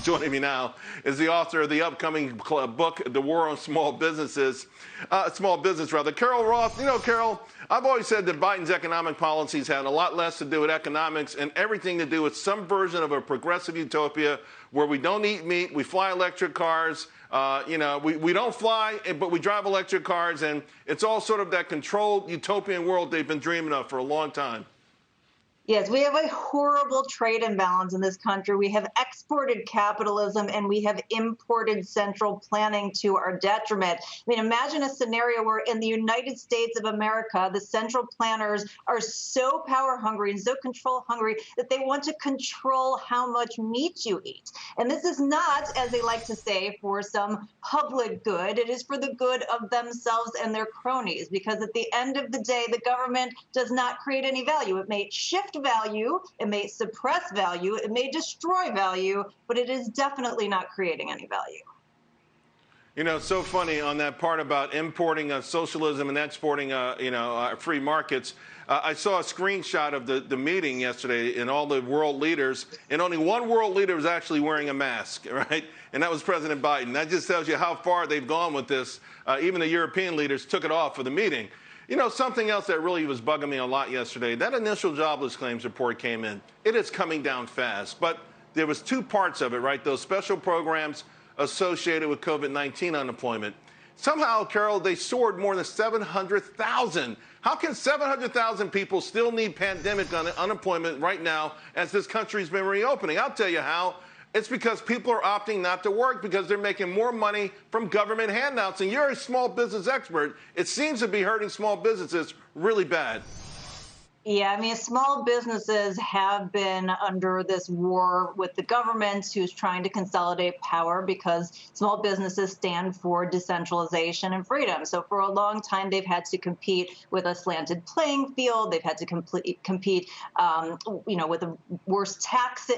Joining me now is the author of the upcoming book, The War on Small Business, Carol Roth. You know, Carol, I've always said that Biden's economic policies had a lot less to do with economics and everything to do with some version of a progressive utopia where we don't eat meat, we fly electric cars, we don't fly, but we drive electric cars, and it's all sort of that controlled utopian world they've been dreaming of for a long time. Yes, we have a horrible trade imbalance in this country. We have exported capitalism and we have imported central planning to our detriment. I mean, imagine a scenario where in the United States of America, the central planners are so power hungry and so control hungry that they want to control how much meat you eat. And this is not, as they like to say, for some public good. It is for the good of themselves and their cronies, because at the end of the day, the government does not create any value. It may shift value, it may suppress value, it may destroy value, but it is definitely not creating any value. You know, it's so funny on that part about importing socialism and exporting, free markets. I saw a screenshot of the meeting yesterday and all the world leaders, and only one world leader was actually wearing a mask, right? And that was President Biden. That just tells you how far they've gone with this. Even the European leaders took it off for the meeting. You know, something else that really was bugging me a lot yesterday, that initial jobless claims report came in. It is coming down fast, but there was two parts of it, right? Those special programs associated with COVID-19 unemployment. Somehow, Carol, they soared more than 700,000. How can 700,000 people still need pandemic unemployment right now as this country's been reopening? I'll tell you how. It's because people are opting not to work because they're making more money from government handouts. And you're a small business expert. It seems to be hurting small businesses really bad. Yeah, I mean, small businesses have been under this war with the government who's trying to consolidate power because small businesses stand for decentralization and freedom. So for a long time, they've had to compete with a slanted playing field. They've had to compete, with the worst tax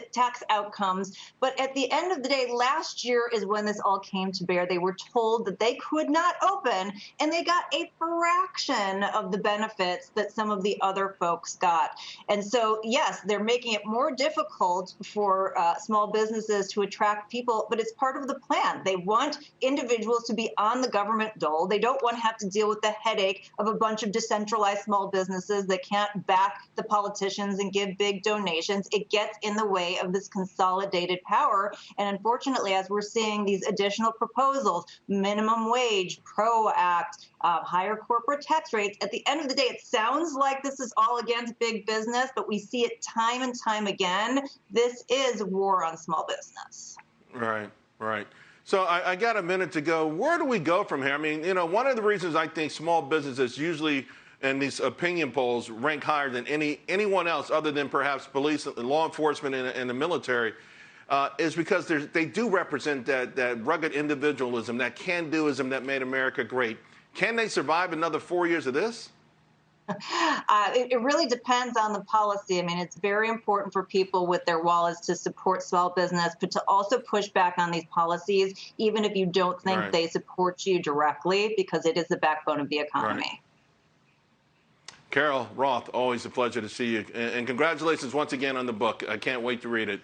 outcomes. But at the end of the day, last year is when this all came to bear. They were told that they could not open, and they got a fraction of the benefits that some of the other folks got. And so, yes, they're making it more difficult for small businesses to attract people, but it's part of the plan. They want individuals to be on the government dole. They don't want to have to deal with the headache of a bunch of decentralized small businesses that can't back the politicians and give big donations. It gets in the way of this consolidated power. And unfortunately, as we're seeing these additional proposals, minimum wage, PRO Act, higher corporate tax rates, at the end of the day, it sounds like this is all against big business, but we see it time and time again. This is war on small business. Right, right. So I got a minute to go. Where do we go from here? I mean, you know, one of the reasons I think small businesses usually in these opinion polls rank higher than anyone else other than perhaps police, law enforcement, and the military is because they do represent that rugged individualism, that can-doism that made America great. Can they survive another 4 years of this? It really depends on the policy. I mean, it's very important for people with their wallets to support small business, but to also push back on these policies, even if you don't think they support you directly, because it is the backbone of the economy. Right. Carol Roth, always a pleasure to see you. And congratulations once again on the book. I can't wait to read it.